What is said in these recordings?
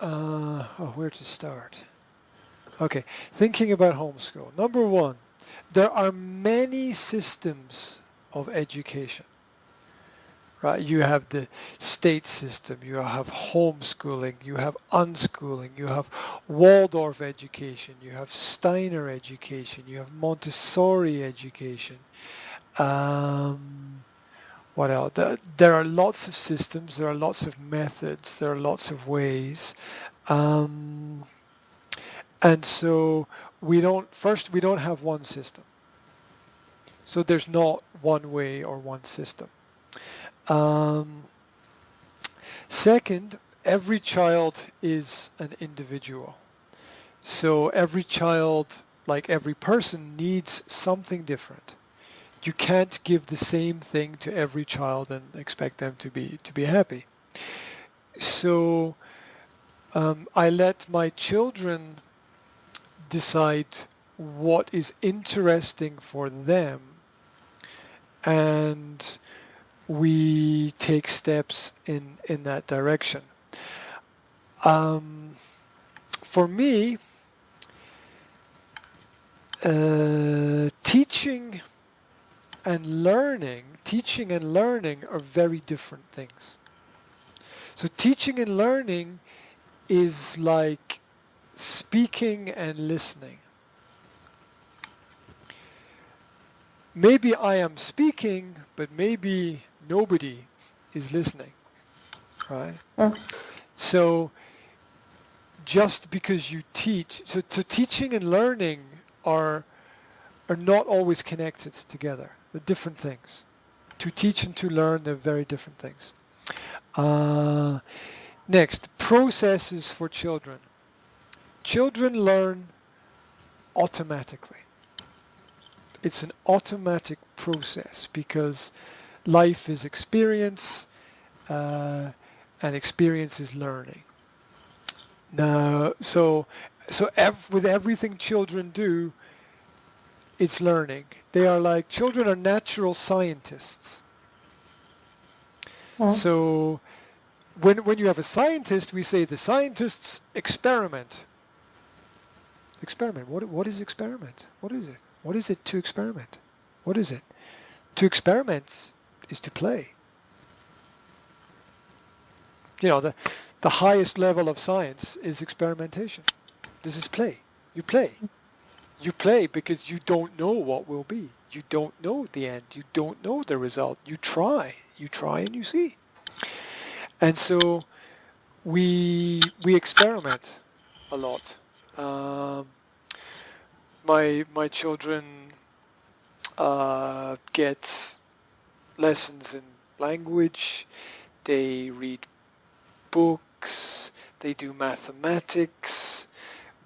Where to start? Okay, thinking about homeschool. Number one, there are many systems of education, right? You have the state system, you have homeschooling, you have unschooling, you have Waldorf education, you have Steiner education, you have Montessori education. What else? There are lots of systems, there are lots of methods, there are lots of ways. And so we don't have one system. So there's not one way or one system. Second, every child is an individual. So every child, like every person, needs something different. You can't give the same thing to every child and expect them to be happy. So I let my children decide what is interesting for them, and we take steps in that direction. For me, teaching and learning are very different things. So teaching and learning is like speaking and listening. Maybe I am speaking, but maybe nobody is listening, right? So just because you teach, so teaching and learning are not always connected together. They're different things. To teach and to learn, they're very different things. Next, processes for children. Children learn automatically. It's an automatic process because life is experience, and experience is learning. Now, with everything children do, it's learning. Children are natural scientists. So when you have a scientist, we say the scientists experiment. Experiment. What is experiment? What is it? What is it to experiment? What is it? To experiment is to play. You know, the highest level of science is experimentation. This is play. You play. You play because you don't know what will be. You don't know the end. You don't know the result. You try. You try and you see. And so we experiment a lot. My children get lessons in language. They read books. They do mathematics.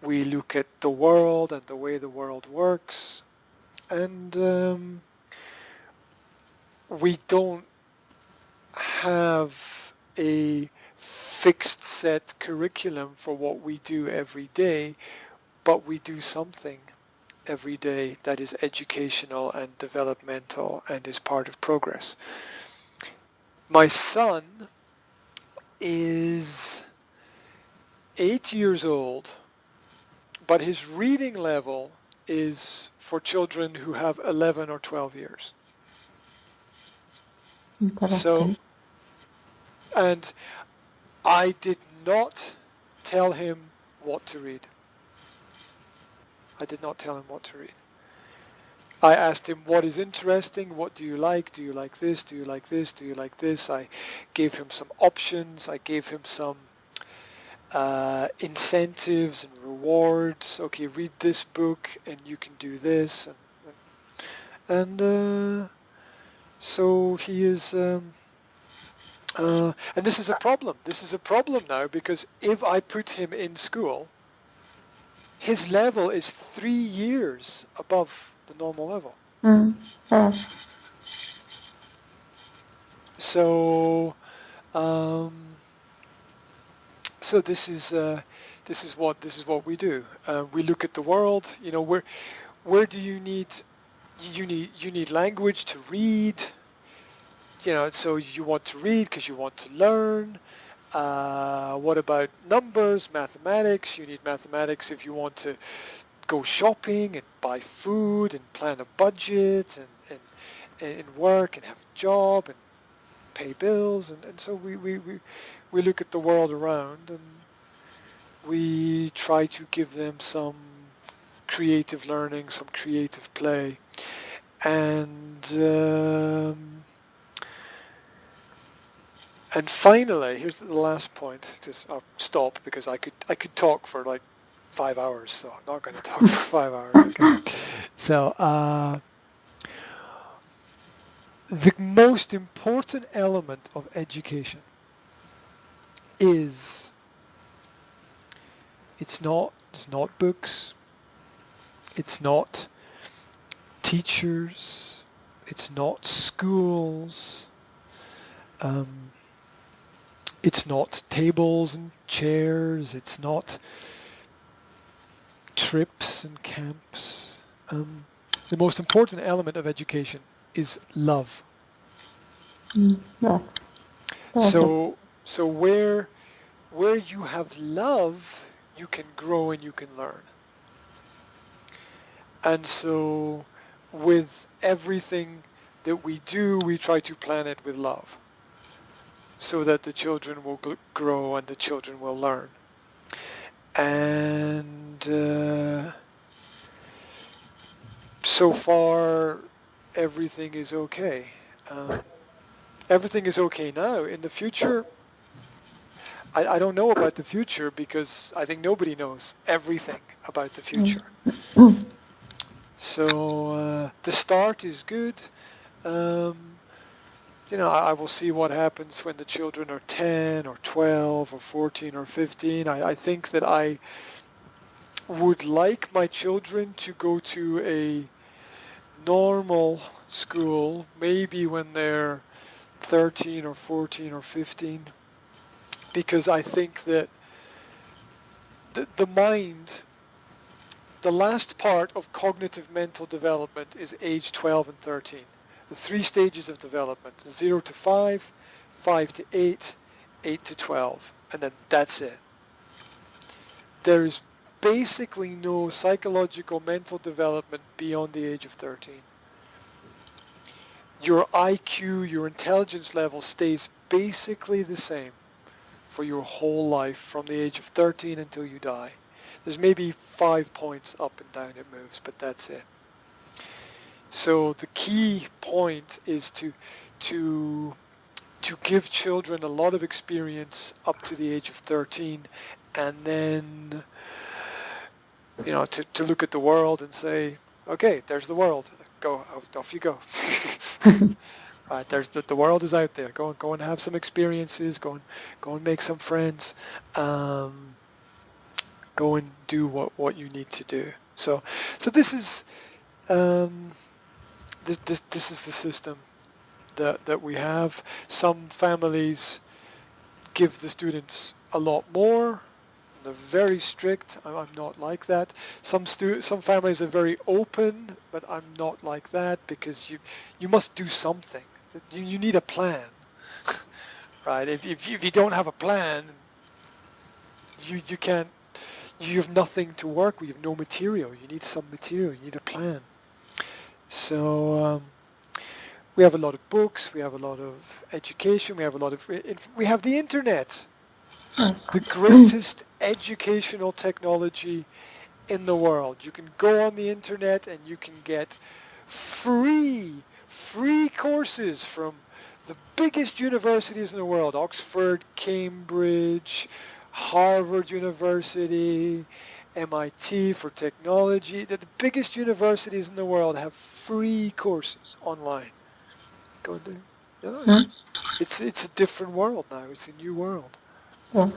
We look at the world and the way the world works. And we don't have a fixed set curriculum for what we do every day, but we do something every day that is educational and developmental and is part of progress. My son is 8 years old, but his reading level is for children who have 11 or 12 years. So, and I did not tell him what to read. I did not tell him what to read. I asked him what is interesting, what do you like? Do you like this? Do you like this? Do you like this? I gave him some options. I gave him some incentives and rewards. Okay, read this book and you can do this. And so he is... and this is a problem. This is a problem now because if I put him in school, his level is 3 years above the normal level. So, so this is what we do. We look at the world. You know, where do you need language to read? You know, so you want to read because you want to learn. What about numbers, mathematics? You need mathematics if you want to go shopping and buy food and plan a budget and work and have a job and pay bills. And so we look at the world around and we try to give them some creative learning, some creative play. And finally, here's the last point. I'll stop because I could talk for like 5 hours, so I'm not going to talk for 5 hours. Okay. So the most important element of education is it's not books, it's not teachers, it's not schools. It's not tables and chairs. It's not trips and camps. The most important element of education is love. Yeah. So where you have love, you can grow and you can learn. And so with everything that we do, we try to plan it with love, so that the children will grow and the children will learn. And so far, everything is okay. Everything is okay now. In the future, I don't know about the future because I think nobody knows everything about the future. So the start is good. I will see what happens when the children are 10 or 12 or 14 or 15. I think that I would like my children to go to a normal school, maybe when they're 13 or 14 or 15, because I think that the mind, the last part of cognitive mental development is age 12 and 13. The 3 stages of development, 0 to 5, 5 to 8, 8 to 12, and then that's it. There is basically no psychological mental development beyond the age of 13. Your IQ, your intelligence level stays basically the same for your whole life from the age of 13 until you die. There's maybe 5 points up and down it moves, but that's it. So the key point is to give children a lot of experience up to the age of 13, and then to look at the world and say, okay, there's the world. Go, off you go. Right, there's the world is out there. Go and have some experiences. Go and make some friends. Go and do what you need to do. So this is. This is the system that we have. Some families give the students a lot more. They're very strict. I'm not like that. Some families are very open, but I'm not like that, because you must do something. You need a plan, right? If you don't have a plan, you can't. You have nothing to work with. You have no material. You need some material. You need a plan. So we have a lot of books, we have a lot of education, we have the internet, the greatest educational technology in the world. You can go on the internet and you can get free courses from the biggest universities in the world: Oxford, Cambridge, Harvard University, MIT for technology. The biggest universities in the world have free courses online. Go and do. It's a different world now. It's a new world. Yeah.